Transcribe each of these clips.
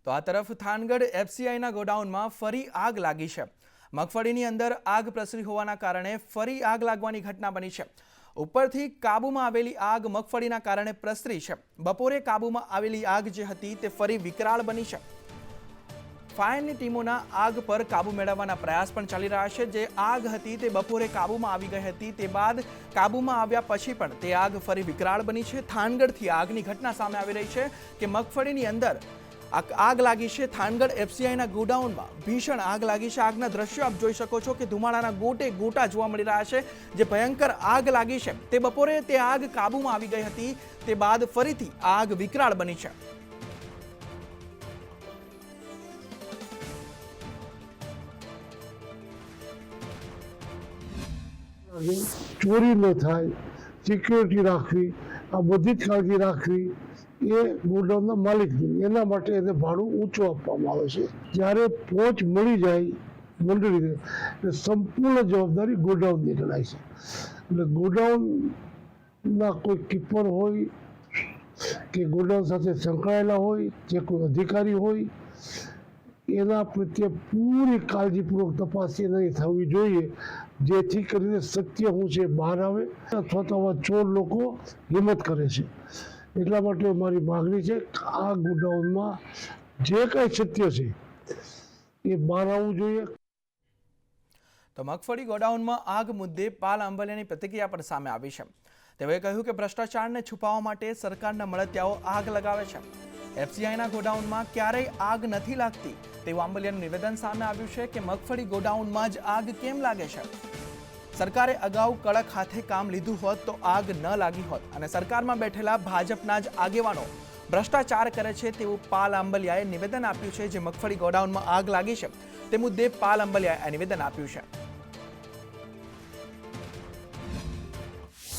તો આ તરફ થાનગઢ એફસીઆઈના ગોડાઉનમાં ફરી આગ લાગી છે। મગફળીની અંદર આગ પ્રસરી હોવાના કારણે ફરી આગ લાગવાની ઘટના બની છે। ઉપરથી કાબૂમાં આવેલી આગ મગફળીના કારણે પ્રસરી છે। બપોરે કાબૂમાં આવેલી આગ જે હતી તે ફરી વિકરાળ બની છે। ફાયરની ટીમોના આગ પર કાબુ મેળવવાના પ્રયાસ પણ ચાલી રહ્યા છે। જે આગ હતી તે બપોરે કાબૂમાં આવી ગઈ હતી, તે બાદ કાબૂમાં આવ્યા પછી પણ તે આગ ફરી વિકરાળ બની છે। થાનગઢથી આગની ઘટના સામે આવી રહી છે કે મગફળીની અંદર આગ લાગી છે। થાનગઢ એફસીઆઈના ગોડાઉનમાં ભીષણ આગ લાગી છે। આગના દ્રશ્યો આપ જોઈ શકો છો કે ધુમાડાના ગોટે ગોટા જોવા મળી રહ્યા છે। જે ભયંકર આગ લાગી છે તે બપોરે તે આગ કાબૂમાં આવી ગઈ હતી, તે બાદ ફરીથી આગ વિકરાળ બની છે। ચોરી ન થાય, સિક્યોરિટી રાખવી, આ બધી જ કાળજી રાખવી એ ગોડાઉનના માલિકની, એના માટે એને ભાડું ઊંચું આપવામાં આવે છે। જ્યારે પહોંચ મળી જાય મંડળીને એટલે સંપૂર્ણ જવાબદારી ગોડાઉનની ગણાય છે। એટલે ગોડાઉનના કોઈ કીપર હોય કે ગોડાઉન સાથે સંકળાયેલા હોય, જે કોઈ અધિકારી હોય, એના પ્રત્યે પૂરી કાળજીપૂર્વક તપાસ એની થવી જોઈએ, જેથી કરીને સત્ય શું છે બહાર આવે, અથવા તો આવા ચોર લોકો હિંમત કરે છે। એટલા માટે મારી માગણી છે કે આ ગોડાઉનમાં જે કાંઈ સત્ય છે એ બહાર આવવું જોઈએ। તો મગફળી ગોડાઉનમાં આગ મુદ્દે પાલ આંબલિયાની પ્રતિક્રિયા પણ સામે આવી છે। તેઓએ કહ્યું કે ભ્રષ્ટાચારને છુપાવવા માટે સરકારના મળતિયાઓ આગ લગાવે છે। એફસીઆઈના ગોડાઉનમાં ક્યારેય આગ નથી લાગતી તેવું આંબલિયાનું નિવેદન સામે આવ્યું છે કે મગફળી ગોડાઉનમાં જ આગ કેમ લાગે છે। સરકારે અગાઉ કડક હાથે કામ લીધું હોત તો આગ ન લાગી હોત અને સરકારમાં બેઠેલા ભાજપના જ આગેવાનો ભ્રષ્ટાચાર કરે છે તેવું પાલ આંબલિયાએ નિવેદન આપ્યું છે। જે મગફળી ગોડાઉનમાં આગ લાગી છે તે મુદ્દે પાલ આંબલિયાએ નિવેદન આપ્યું છે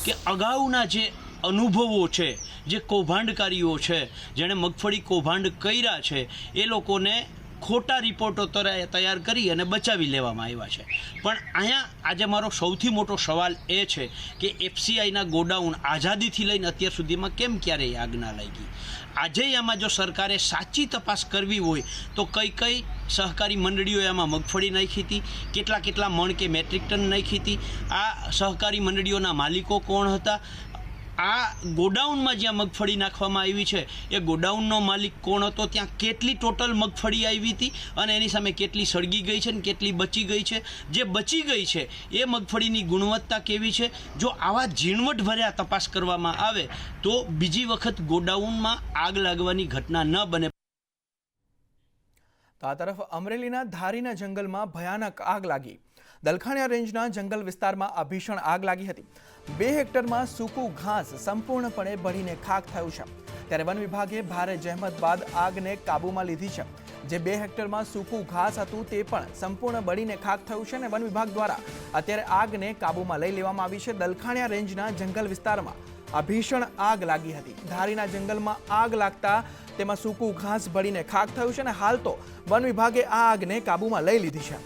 કે અગાઉના જે અનુભવો છે, જે કૌભાંડકારીઓ છે, જેણે મગફળી કૌભાંડ કર્યા છે, એ લોકોને ખોટા રિપોર્ટો તૈયાર કરી અને બચાવી લેવામાં આવ્યા છે। પણ અહીંયા આજે મારો સૌથી મોટો સવાલ એ છે કે એફસીઆઈના ગોડાઉન આઝાદીથી લઈને અત્યાર સુધીમાં કેમ ક્યારેય આગ ના લાગી। આજે આમાં જો સરકારે સાચી તપાસ કરવી હોય તો કઈ કઈ સહકારી મંડળીઓએ આમાં મગફળી નાખી હતી, કેટલા મણ કે મેટ્રિક ટન નાખી હતી, આ સહકારી મંડળીઓના માલિકો કોણ હતા, આ ગોડાઉનમાં જ્યાં મગફળી નાખવામાં આવી છે એ ગોડાઉનનો માલિક કોણ હતો, ત્યાં કેટલી ટોટલ મગફળી આવી હતી અને એની સામે કેટલી સળગી ગઈ છે ને કેટલી બચી ગઈ છે। જે બચી ગઈ છે એ મગફળીની ગુણવત્તા કેવી છે। જો આવા ઝીણવટભર્યા તપાસ કરવામાં આવે તો બીજી વખત ગોડાઉનમાં આગ લાગવાની ઘટના ન બને। તો આ તરફ અમરેલીના ધારીના જંગલમાં ભયાનક આગ લાગી। દલખાણિયા રેન્જના જંગલ વિસ્તારમાં આ ભીષણ આગ લાગી હતી। 2 હેક્ટરમાં સૂકું ઘાસ સંપૂર્ણપણે બળીને ખાખ થયું છે। ત્યારે વન વિભાગે ભારે જહેમત બાદ આગને કાબૂમાં લીધી છે। જે 2 હેક્ટરમાં સૂકું ઘાસ હતું તે પણ સંપૂર્ણ બળીને ખાખ થયું છે અને વન વિભાગ દ્વારા અત્યારે આગને કાબૂમાં લઈ લેવામાં આવી છે। દલખાણિયા રેન્જના જંગલ વિસ્તારમાં આ ભીષણ આગ લાગી હતી। ધારીના જંગલમાં આગ લાગતા તેમાં સૂકું ઘાસ બળીને ખાખ થયું છે અને હાલ તો વન વિભાગે આ આગને કાબૂમાં લઈ લીધી છે।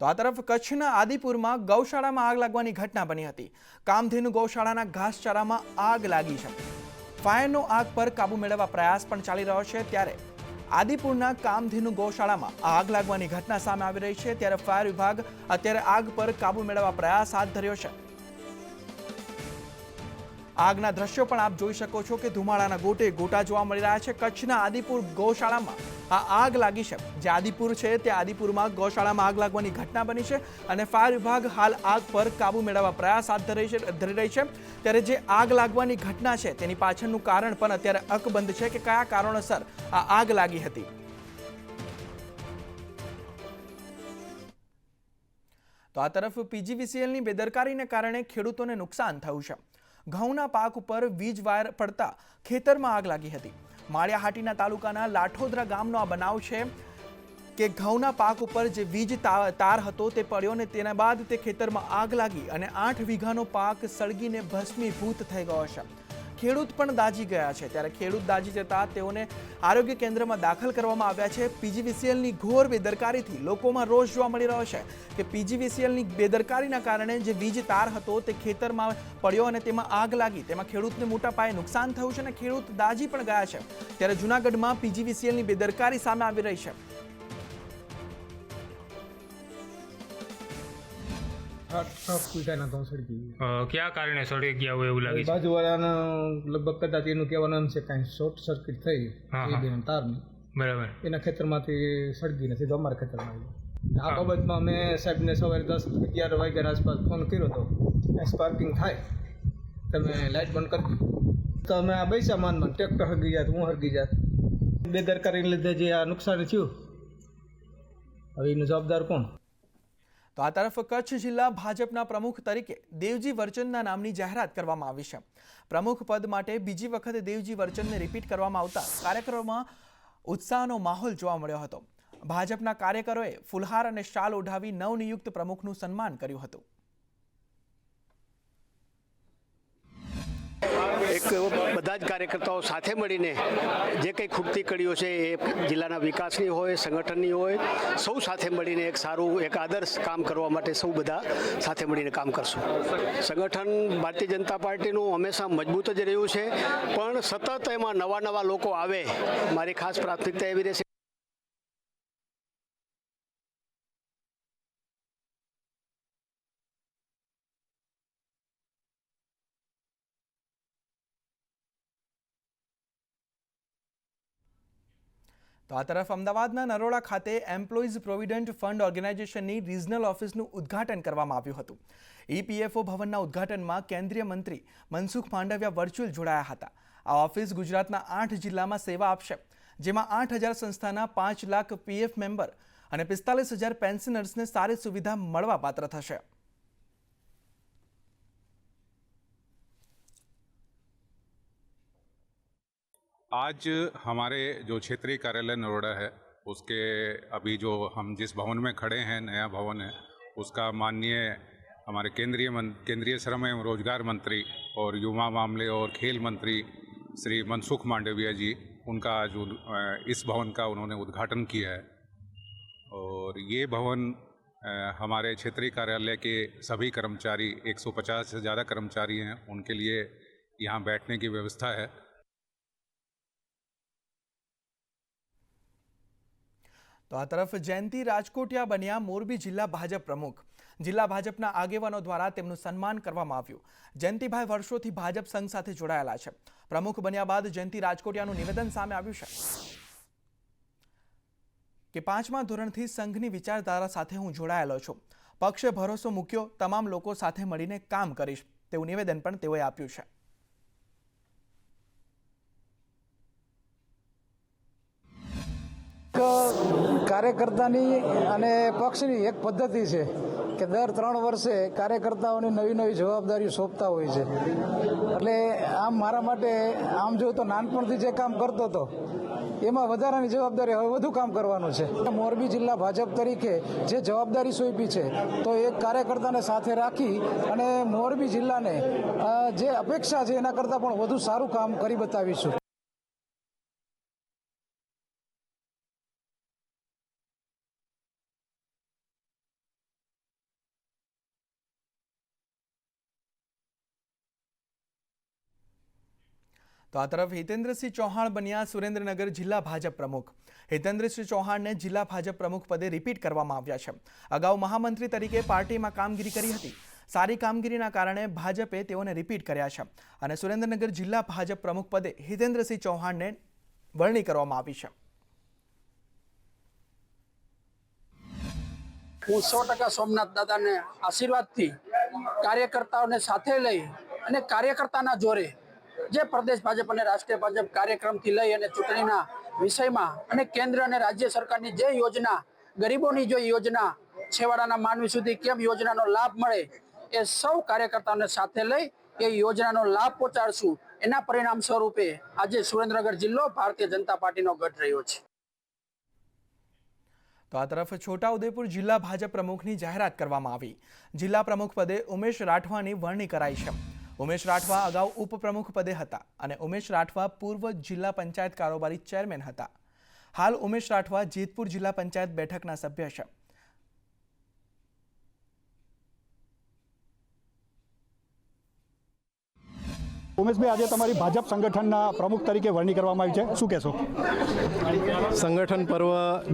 તો આ તરફ કચ્છના આદિપુરમાં ગૌશાળામાં આગ લાગવાની ઘટના બની હતી। કામધેનુ ગૌશાળાના ઘાસચારામાં આગ લાગી છે। ફાયરનો આગ પર કાબુ મેળવવા પ્રયાસ પણ ચાલી રહ્યો છે। ત્યારે આદિપુરના કામધેનુ ગૌશાળામાં આગ લાગવાની ઘટના સામે આવી રહી છે। ત્યારે ફાયર વિભાગ અત્યારે આગ પર કાબુ મેળવવા પ્રયાસ હાથ ધર્યો છે। આગના દ્રશ્યો પણ આપ જોઈ શકો છો કે ધુમાડાના ગોટે ગોટા જોવા મળી રહ્યા છે। કચ્છના આદિપુર ગૌશાળામાં આ આગ લાગી છે। જે આદિપુર છે તે આદિપુરમાં ગૌશાળામાં આગ લાગવાની ઘટના બની છે અને ફાયર વિભાગ હાલ આગ પર કાબુ મેળવવા પ્રયાસ હાથ ધરી રહી છે। ત્યારે જે આગ લાગવાની ઘટના છે તેની પાછળનું કારણ પણ અત્યારે અકબંધ છે કે કયા કારણોસર આ આગ લાગી હતી। તો આ તરફ પીજીવીસીએલની બેદરકારીને કારણે ખેડૂતોને નુકસાન થયું છે। ઘઉંના પાક ઉપર વીજ વાયર પડતા ખેતરમાં આગ લાગી હતી। માળિયાહાટીના તાલુકાના લાઠોદરા ગામનો આ બનાવ છે કે ઘઉંના પાક ઉપર જે વીજ તાર હતો તે પડ્યો ને તેના બાદ તે ખેતરમાં આગ લાગી અને 8 વીઘાનો પાક સળગીને ભસ્મીભૂત થઈ ગયો છે। ખેડૂત પણ દાઝી ગયા છે। ત્યારે ખેડૂત દાઝી જતા તેઓને આરોગ્ય કેન્દ્રમાં દાખલ કરવામાં આવ્યા છે। પીજીવીસીએલની ઘોર બેદરકારીથી લોકોમાં રોષ જોવા મળી રહ્યો છે કે પીજીવીસીએલની બેદરકારીના કારણે જે વીજ તાર હતો તે ખેતરમાં પડ્યો અને તેમાં આગ લાગી, તેમાં ખેડૂતને મોટા પાયે નુકસાન થયું છે અને ખેડૂત દાઝી પણ ગયા છે। ત્યારે જૂનાગઢમાં પીજીવીસીએલની બેદરકારી સામે આવી રહી છે। क्या कारण है सड़े गया हो એવું લાગે છે? બાજુવાળાના લગભગ કદાચ એનું કહેવાનું એમ છે કાંઈ શોર્ટ સર્કિટ થઈ તારની, બરાબર, એના ખેતરમાંથી સળગીને સીધો અમારા ખેતરમાં આવ્યો। આ બાબતમાં મેં સાહેબને સવારે 10-11 વાગ્યા આસપાસ ફોન કર્યો હતો, સ્પાર્કિંગ થાય તમે લાઇટ બંધ કરી દીધી, તો અમે આ પૈસા માનમાં ટ્રેક્ટર હરગી જાત, હું હરગી જાત। બેદરકારીને લીધે જે આ નુકસાન થયું, હવે એનું જવાબદાર કોણ? તો આ તરફ કચ્છ જિલ્લા ભાજપના પ્રમુખ તરીકે દેવજી વર્ચનના નામની જાહેરાત કરવામાં આવી છે। પ્રમુખ પદ માટે બીજી વખત દેવજી વર્ચનને રિપીટ કરવામાં આવતા કાર્યકરોમાં ઉત્સાહનો માહોલ જોવા મળ્યો હતો। ભાજપના કાર્યકરોએ ફુલહાર અને શાલ ઓઢાવી નવનિયુક્ત પ્રમુખનું સન્માન કર્યું હતું। એક બધા જ કાર્યકર્તાઓ સાથે મળીને જે કંઈ ખૂટતી કડીઓ છે એ જિલ્લાના વિકાસની હોય, સંગઠનની હોય, સૌ સાથે મળીને એક સારું એક આદર્શ કામ કરવા માટે સૌ બધા સાથે મળીને કામ કરશું। સંગઠન ભારતીય જનતા પાર્ટીનું હંમેશા મજબૂત જ રહ્યું છે, પણ સતત એમાં નવા લોકો આવે, મારી ખાસ પ્રાથમિકતા એવી રહેશે। તો આ તરફ અમદાવાદના નરોડા ખાતે એમ્પ્લોઈઝ પ્રોવિડન્ટ ફંડ ઓર્ગેનાઇઝેશનની રિજનલ ઓફિસનું ઉદ્ઘાટન કરવામાં આવ્યું હતું। ઈપીએફઓ ભવનના ઉદ્ઘાટનમાં કેન્દ્રીય મંત્રી મનસુખ માંડવિયા વર્ચ્યુઅલ જોડાયા હતા। આ ઓફિસ ગુજરાતના 8 જિલ્લામાં સેવા આપશે, જેમાં 8,000 સંસ્થાના 5 લાખ પીએફ મેમ્બર અને 45,000 પેન્શનર્સને સારી સુવિધા મળવાપાત્ર થશે। आज हमारे जो क्षेत्रीय कार्यालय नरोड़ा है उसके अभी जो हम जिस भवन में खड़े हैं, नया भवन है, उसका माननीय हमारे केंद्रीय श्रम एवं रोजगार मंत्री और युवा मामले और खेल मंत्री श्री मनसुख मांडविया जी, उनका आज इस भवन का उन्होंने उद्घाटन किया है। और ये भवन हमारे क्षेत्रीय कार्यालय के सभी कर्मचारी, 150 से ज़्यादा कर्मचारी हैं, उनके लिए यहाँ बैठने की व्यवस्था है। તો આ તરફ જયંતિ રાજકોટિયા બન્યા મોરબી જિલ્લા ભાજપ પ્રમુખ। જિલ્લા ભાજપના આગેવાનો દ્વારા તેમનું સન્માન કરવામાં આવ્યું। જયંતિભાઈ વર્ષોથી ભાજપ સંઘ સાથે જોડાયેલા છે। પ્રમુખ બન્યા બાદ જયંતિ રાજકોટિયાનું નિવેદન સામે આવ્યું છે કે 5મા ધોરણથી સંઘની વિચારધારા સાથે હું જોડાયેલો છું। પક્ષે ભરોસો મૂક્યો, તમામ લોકો સાથે મળીને કામ કરીશ તેવું નિવેદન પણ તેઓએ આપ્યું છે। કાર્યકર્તાની અને પક્ષની એક પદ્ધતિ છે કે દર 3 વર્ષે કાર્યકર્તાઓને નવી જવાબદારીઓ સોંપતા હોય છે। એટલે આમ મારા માટે આમ જો તો નાનપણથી જે કામ કરતો હતો એમાં વધારાની જવાબદારી હવે વધુ કામ કરવાનું છે। મોરબી જિલ્લા ભાજપ તરીકે જે જવાબદારી સોંપી છે તો એક કાર્યકર્તાને સાથે રાખી અને મોરબી જિલ્લાને જે અપેક્ષા છે એના કરતાં પણ વધુ સારું કામ કરી બતાવીશું। તો આ તરફ હિતેન્દ્રસિંહ ચૌહાણ બન્યા સુરેન્દ્રનગર જિલ્લા ભાજપ પ્રમુખ। હિતેન્દ્રસિંહ ચૌહાણને જિલ્લા ભાજપ પ્રમુખ પદે રિપીટ કરવામાં આવ્યા છે। અગાઉ મહામંત્રી તરીકે પાર્ટીમાં કામગીરી કરી હતી। સારી કામગીરીના કારણે ભાજપે તેઓને રિપીટ કર્યા છે અને સુરેન્દ્રનગર જિલ્લા ભાજપ પ્રમુખ પદે હિતેન્દ્રસિંહ ચૌહાણને વરણી કરવામાં આવી છે। હું 100% સોમનાથ દાદાને આશીર્વાદથી કાર્યકર્તાઓને સાથે લઈ અને કાર્યકર્તાના જોરે જે પ્રદેશ ભાજપ અને રાષ્ટ્રીય ભાજપ કાર્યક્રમથી લઈ અને ચૂંટણીના વિષયમાં અને કેન્દ્ર અને રાજ્ય સરકારની જે યોજના, ગરીબોની જો યોજના, છેવાડાના માનવી સુધી કેમ યોજનાનો લાભ મળે એ સૌ કાર્યકર્તાઓને સાથે લઈ એ યોજનાનો લાભ પહોંચાડશું। એના પરિણામ સ્વરૂપે આજે સુરેન્દ્રનગર જિલ્લો ભારતીય જનતા પાર્ટીનો ગઢ રહ્યો છે। તો આ તરફ છોટાઉદેપુર જિલ્લા ભાજપ પ્રમુખની જાહેરાત કરવામાં આવી। જિલ્લા પ્રમુખ પદે ઉમેશ રાઠવાની વરણી કરાઈ છે। ઉમેશ રાઠવા અગાઉ ઉપપ્રમુખ પદે હતા અને ઉમેશ રાઠવા પૂર્વ જિલ્લા પંચાયત કારોબારી ચેરમેન હતા. હાલ ઉમેશ રાઠવા જેતપુર જિલ્લા પંચાયત બેઠકના સભ્ય છે. ઉમેશભાઈ, આજે તમારી ભાજપ સંગઠનના પ્રમુખ તરીકે વરણી કરવામાં આવી છે, શું કહેશો? સંગઠન પર્વ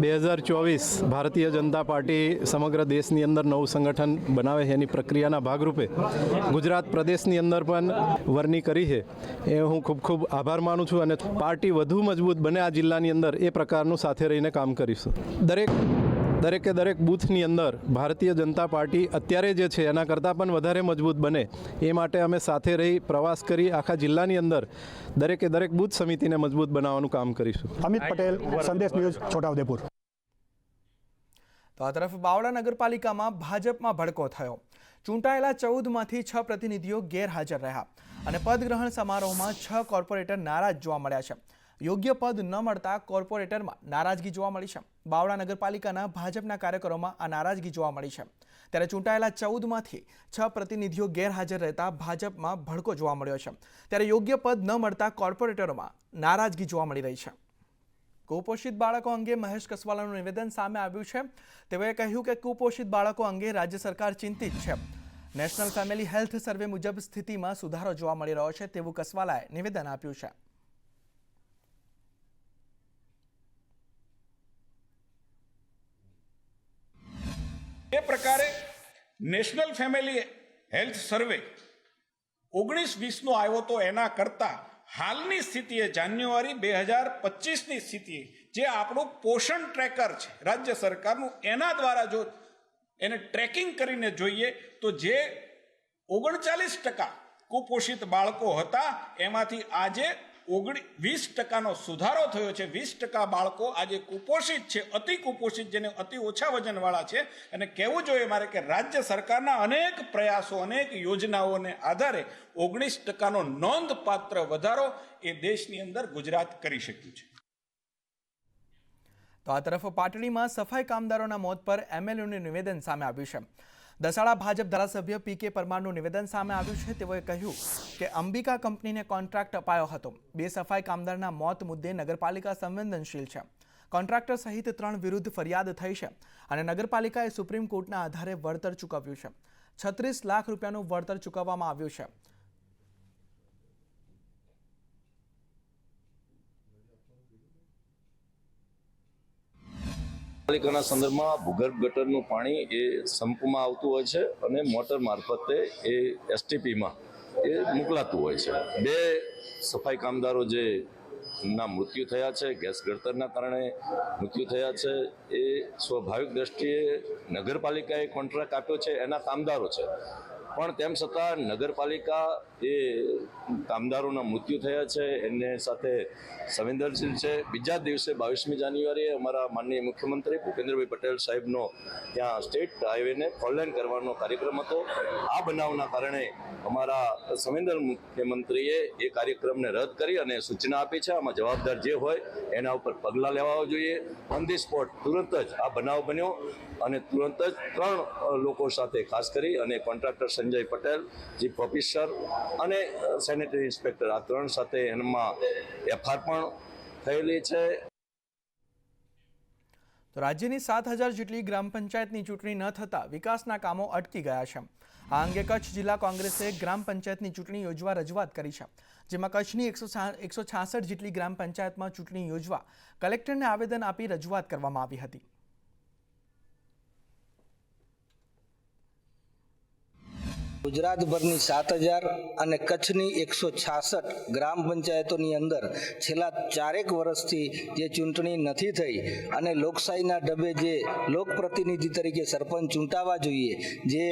2024 ભારતીય જનતા પાર્ટી સમગ્ર દેશની અંદર નવું સંગઠન બનાવે છે એની પ્રક્રિયાના ભાગરૂપે ગુજરાત પ્રદેશની અંદર પણ વરણી કરી છે. એ હું ખૂબ ખૂબ આભાર માનું છું અને પાર્ટી વધુ મજબૂત બને આ જિલ્લાની અંદર એ પ્રકારનું સાથે રહીને કામ કરીશું. દરેક બૂથની અંદર ભારતીય જનતા પાર્ટી અત્યારે જે છે એના કરતાં પણ વધારે મજબૂત બને એ માટે અમે સાથે રહી પ્રવાસ કરી આખા જિલ્લાની અંદર દરેક બૂથ સમિતિને મજબૂત બનાવવાનું કામ કરીશું. અમિત પટેલ, સંદેશ ન્યૂઝ, છોટાઉદેપુર. તો આ તરફ બાવળા નગરપાલિકામાં ભાજપમાં ભડકો થયો. ચૂંટાયેલા 14માંથી 6 પ્રતિનિધિઓ ગેરહાજર રહ્યા અને પદગ્રહણ સમારોહમાં 6 કોર્પોરેટર નારાજ જોવા મળ્યા છે. યોગ્ય પદ ન મળતા કોર્પોરેટરમાં નારાજગી જોવા મળી છે. બાવળા નગરપાલિકાના ભાજપના કાર્યકરોમાં આ નારાજગી જોવા મળી છે. ત્યારે ચૂંટાયેલા 14માંથી 6 પ્રતિનિધિઓ ગેરહાજર રહેતા ભાજપમાં ભડકો જોવા મળ્યો છે. ત્યારે યોગ્ય પદ ન મળતા કોર્પોરેટરોમાં નારાજગી જોવા મળી રહી છે. કુપોષિત બાળકો અંગે મહેશ કસવાલાનું નિવેદન સામે આવ્યું છે. તેઓએ કહ્યું કે કુપોષિત બાળકો અંગે રાજ્ય સરકાર ચિંતિત છે. નેશનલ ફેમિલી હેલ્થ સર્વે મુજબ સ્થિતિમાં સુધારો જોવા મળી રહ્યો છે તેવું કસવાલાએ નિવેદન આપ્યું છે. એ પ્રકારે નેશનલ ફેમિલી હેલ્થ સર્વે 19-20નો આવ્યો તો એના કરતાં હાલની સ્થિતિએ જાન્યુઆરી 2025ની સ્થિતિએ જે આપણું પોષણ ટ્રેકર છે રાજ્ય સરકારનું, એના દ્વારા જો એને ટ્રેકિંગ કરીને જોઈએ તો જે 39% કુપોષિત બાળકો હતા એમાંથી આજે 20% સુધારો થયો છે. 20% બાળકો આજે કુપોષિત છે, અતિ કુપોષિત, જેને અતિ ઓછા વજનવાળા છે. અને કહેવું જોઈએ મારે કે રાજ્ય સરકારના અનેક પ્રયાસો, અનેક યોજનાઓને આધારે 19%નો નોંધપાત્ર વધારો એ દેશની અંદર ગુજરાત કરી શક્યું છે. તો આ તરફ પાટડીમાં સફાઈ કામદારોના મોત પર એમએલએનું નિવેદન સામે આવ્યું છે. દસાડા ભાજપ ધારાસભ્ય પી.કે. પરમારનું નિવેદન સામે આવ્યું છે. તેઓએ કહ્યું કે અંબિકા કંપનીને કોન્ટ્રાક્ટ અપાયો હતો. 2 સફાઈ કામદારના મોત મુદ્દે નગરપાલિકા સંવેદનશીલ છે. કોન્ટ્રાક્ટર સહિત 3 વિરુદ્ધ ફરિયાદ થઈ છે અને નગરપાલિકાએ સુપ્રીમ કોર્ટના આધારે વળતર ચૂકવ્યું છે. 36 લાખ રૂપિયાનું વળતર ચૂકવવામાં આવ્યું છે. પાલિકાના સંદર્ભમાં ભૂગર્ભ ગટરનું પાણી એ સંપમાં આવતું હોય છે અને મોટર મારફતે એ એસટીપીમાં એ મોકલાતું હોય છે. 2 સફાઈ કામદારો જે ના મૃત્યુ થયા છે, ગેસ ગળતરના કારણે મૃત્યુ થયા છે, એ સ્વાભાવિક દ્રષ્ટિએ નગરપાલિકાએ કોન્ટ્રાક્ટ આપ્યો છે, એના કામદારો છે. પણ તેમ છતાં નગરપાલિકા એ કામદારોના મૃત્યુ થયા છે એને સાથે સંવેદનશીલ છે. બીજા દિવસે 22મી જાન્યુઆરીએ અમારા માનનીય મુખ્યમંત્રી ભૂપેન્દ્રભાઈ પટેલ સાહેબનો ત્યાં સ્ટેટ હાઈવેને ફોરલાઈન કરવાનો કાર્યક્રમ હતો. આ બનાવના કારણે અમારા સંવેદન મુખ્યમંત્રીએ એ કાર્યક્રમને રદ કરી અને સૂચના આપી છે આમાં જવાબદાર જે હોય એના ઉપર પગલાં લેવા જોઈએ. ઓન ધી સ્પોટ તુરંત જ આ બનાવ બન્યો અને તુરંત જ 3 લોકો સાથે ખાસ કરી અને contractor Sanjay Patel, chief officer અને સેનેટરી ઇન્સ્પેક્ટર, આ 3 સાથે એમાં એફઆર પણ થયેલી છે. તો રાજ્યની 7000 જેટલી ગ્રામ પંચાયતની ચૂંટણી ન થતાં વિકાસના કામો અટકી ગયા છે. આ અંગે કચ્છ જિલ્લા કોંગ્રેસે ગ્રામ પંચાયતની ચૂંટણી યોજવા રજૂઆત કરી છે. જેમાં કચ્છની 166 જેટલી ગ્રામ પંચાયતમાં ચૂંટણી યોજવા કલેક્ટરને આવેદન આપી રજૂઆત કરવામાં આવી હતી. ગુજરાતભરની 7000 અને કચ્છની 166 ગ્રામ પંચાયતોની અંદર છેલ્લા 4 વર્ષથી જે ચૂંટણી નથી થઈ અને લોકશાહીના ડબે જે લોકપ્રતિનિધિ તરીકે સરપંચ ચૂંટાવા જોઈએ જે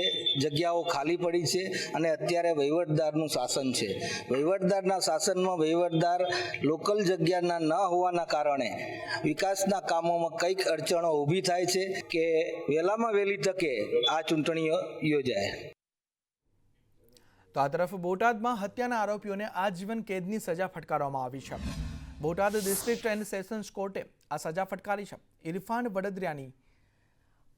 જગ્યાઓ ખાલી પડી છે અને અત્યારે વહીવટદારનું શાસન છે. વહીવટદારના શાસનમાં વહીવટદાર લોકલ જગ્યાના ન હોવાના કારણે વિકાસના કામોમાં કંઈક અડચણો ઊભી થાય છે કે વહેલામાં વહેલી તકે આ ચૂંટણીઓ યોજાય. તો આ તરફ બોટાદમાં હત્યાના આરોપીઓને આજીવન કેદની સજા ફટકારવામાં આવી છે. બોટાદ ડિસ્ટ્રિક્ટ એન્ડ સેશન્સ કોર્ટે આ સજા ફટકારી છે. ઇરફાન વડદરિયાની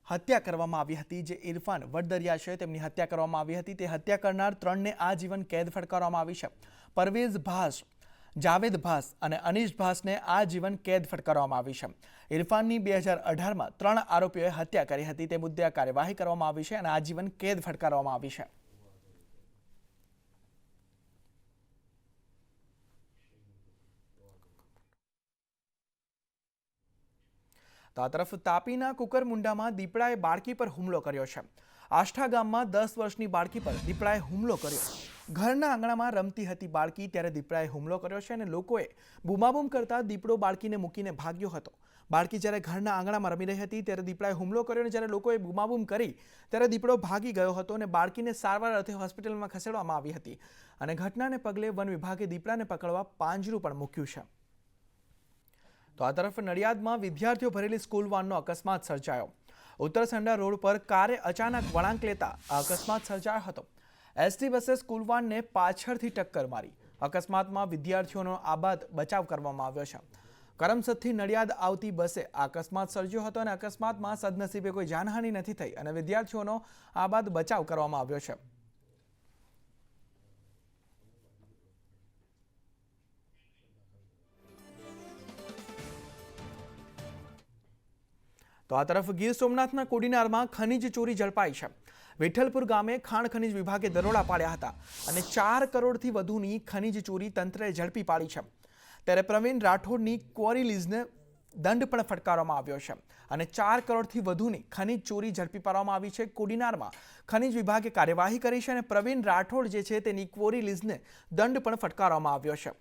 હત્યા કરવામાં આવી હતી, જે ઇરફાન વડદરિયા છે તેમની હત્યા કરવામાં આવી હતી. તે હત્યા કરનાર 3ને આજીવન કેદ ફટકારવામાં આવી છે. પરવેઝ ભાસ, જાવેદ ભાસ અને અનીશ ભાસને આજીવન કેદ ફટકારવામાં આવી છે. ઇરફાનની 2018માં 3 આરોપીઓએ હત્યા કરી હતી. તે મુદ્દે કાર્યવાહી કરવામાં આવી છે અને આજીવન કેદ ફટકારવામાં આવી છે. તો આ તરફ તાપીના કુકરમુંડામાં દીપડાએ બાળકી પર હુમલો કર્યો છે. આષ્ઠા ગામમાં 10 વર્ષની બાળકી પર દીપડાએ હુમલો કર્યો. ઘરના આંગણામાં રમતી હતી બાળકી, ત્યારે દીપડાએ હુમલો કર્યો છે અને લોકોએ બૂમાબૂમ કરતા દીપડો બાળકીને મૂકીને ભાગ્યો હતો. બાળકી જ્યારે ઘરના આંગણામાં રમી રહી હતી ત્યારે દીપડાએ હુમલો કર્યો અને જ્યારે લોકોએ બૂમાબૂમ કરી ત્યારે દીપડો ભાગી ગયો હતો અને બાળકીને સારવાર અર્થે હોસ્પિટલમાં ખસેડવામાં આવી હતી. અને ઘટનાને પગલે વન વિભાગે દીપડાને પકડવા પાંજરું પણ મૂક્યું છે. તો આ તરફ નડિયાદમાં વિદ્યાર્થીઓ ભરેલી સ્કૂલ વાનનો અકસ્માત સર્જાયો. ઉત્તરસંડા રોડ પર કારે અચાનક વળાંક લેતા અકસ્માત સર્જાયો હતો. એસટી બસે સ્કૂલ વાનને પાછળથી ટક્કર મારી. અકસ્માતમાં વિદ્યાર્થીઓનો આબાદ બચાવ કરવામાં આવ્યો છે. કરમસદથી નડિયાદ આવતી બસે અકસ્માત સર્જ્યો હતો અને અકસ્માતમાં સદનસીબે કોઈ જાનહાનિ નથી થઈ અને વિદ્યાર્થીઓનો આબાદ બચાવ કરવામાં આવ્યો છે. તો આ તરફ ગીર સોમનાથના કોડીનારમાં ખનીજ ચોરી ઝડપાઈ છે. વિઠ્ઠલપુર ગામે ખાણ ખનીજ વિભાગે દરોડા પાડ્યા હતા અને 4 કરોડથી વધુની ખનીજ ચોરી તંત્રએ ઝડપી પાડી છે. ત્યારે પ્રવીણ રાઠોડની ક્વોરી લીઝને દંડ પણ ફટકારવામાં આવ્યો છે અને 4 કરોડથી વધુની ખનીજ ચોરી ઝડપી પાડવામાં આવી છે. કોડીનારમાં ખનીજ વિભાગે કાર્યવાહી કરી છે અને પ્રવીણ રાઠોડ જે છે તેની ક્વોરી લીઝને દંડ પણ ફટકારવામાં આવ્યો છે.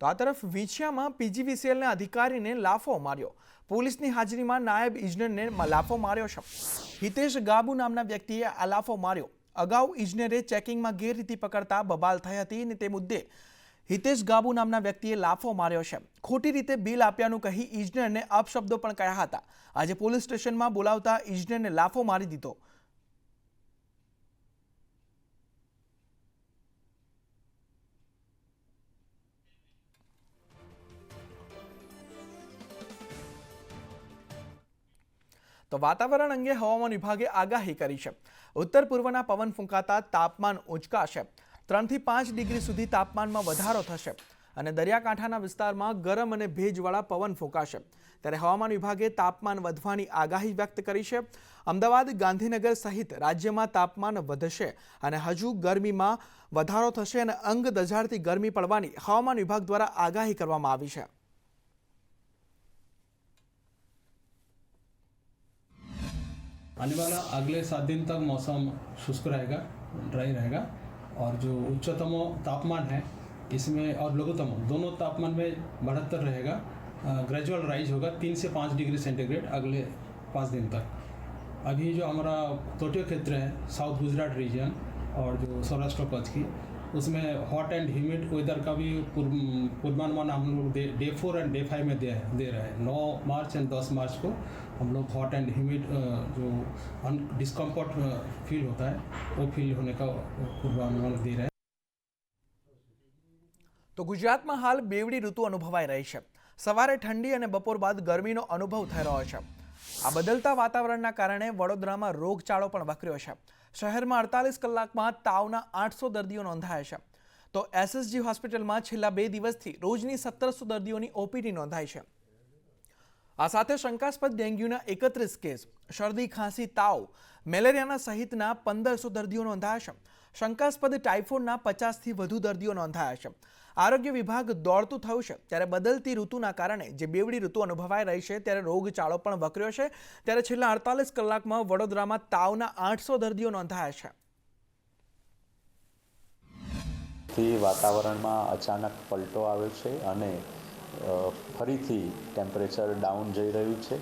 તો આ તરફ વિછિયામાં પીજીવીસીએલના અધિકારીને લાફો માર્યો. પોલીસની હાજરીમાં નાયબ ઇજનેરને લાફો માર્યો છે. હિતેશ ગાબુ નામના વ્યક્તિએ આ લાફો માર્યો. અગાઉ ઇજનેરે ચેકિંગમાં ગેરરીતિ પકડતા બબાલ થઈ હતી અને તે મુદ્દે હિતેશ ગાબુ નામના વ્યક્તિએ લાફો માર્યો છે. ખોટી રીતે બિલ આપ્યાનું કહી ઇજનેરને અપશબ્દો પણ કહ્યા હતા. આજે પોલીસ સ્ટેશનમાં બોલાવતા ઇજનેરને લાફો મારી દીધો. તો વાતાવરણ અંગે હવામાન વિભાગે આગાહી કરી છે. ઉત્તર પૂર્વના પવન ફૂંકાતા તાપમાન ઉંચકાશે. 3 થી 5 ડિગ્રી સુધી તાપમાનમાં વધારો થશે અને દરિયાકાંઠાના વિસ્તારમાં ગરમ અને ભેજવાળા પવન ફૂંકાશે. ત્યારે હવામાન વિભાગે તાપમાન વધવાની આગાહી વ્યક્ત કરી છે. અમદાવાદ, ગાંધીનગર સહિત રાજ્યમાં તાપમાન વધશે અને હજુ ગરમીમાં વધારો થશે અને અંગ દઝાડતી ગરમી પડવાની હવામાન વિભાગ દ્વારા આગાહી કરવામાં આવી છે. आने वाला अगले 7 दिन तक मौसम शुष्क रहेगा, ड्राई रहेगा और जो उच्चतम तापमान है इसमें और लघुतम दोनों तापमान में बढ़ोतरी रहेगा. ग्रेजुअल राइज होगा 3 से 5 डिग्री सेंटीग्रेड अगले 5 दिन तक. अभी जो हमारा तटीय क्षेत्र है साउथ गुजरात रीजन और जो सौराष्ट्र कच्छ की उसमें हॉट एंड ह्यूमिड वेदर का भी पूर्वानुमान हम लोग डे 4 एंड डे 5 में दे रहे हैं. 9 मार्च एंड 10 मार्च को हम लोग हॉट एंड ह्यूमिड जो डिस्कम्फर्ट फील होता है वो फील होने का पूर्वानुमान दे रहे हैं. તો ગુજરાતમાં હાલ બેવડી ઋતુ અનુભવાઈ રહી છે. સવારે ઠંડી અને બપોર બાદ ગરમીનો અનુભવ થઈ રહ્યો છે. આ બદલતા વાતાવરણના કારણે વડોદરામાં રોગચાળો પણ વકર્યો છે. શહેરમાં 48 કલાકમાં તાવના 800 દર્દીઓ નોંધાયા છે. તો એસએસજી હોસ્પિટલમાં છેલ્લા 2 દિવસથી રોજની 1700 દર્દીઓની ઓપીડી નોંધાઈ છે. આ સાથે શંકાસ્પદ ડેન્ગ્યુના 31 કેસ, શરદી, ખાંસી, તાવ, મેલેરિયાના સહિતના 1500 દર્દીઓ નોંધાયા છે. શંકાસ્પદ ટાઇફોઇડના 50થી વધુ દર્દીઓ નોંધાયા છે. આરોગ્ય વિભાગ દોડતું થયું છે. ત્યારે બદલતી ઋતુના કારણે જે બેવડી ઋતુ અનુભવાઈ રહી છે ત્યારે રોગચાળો પણ વકર્યો છે. ત્યારે છેલ્લા 48 કલાકમાં વડોદરામાં તાવના 800 દર્દીઓ નોંધાયા છે. વાતાવરણમાં અચાનક પલટો આવ્યો છે અને ફરીથી ટેમ્પરેચર ડાઉન જઈ રહ્યું છે.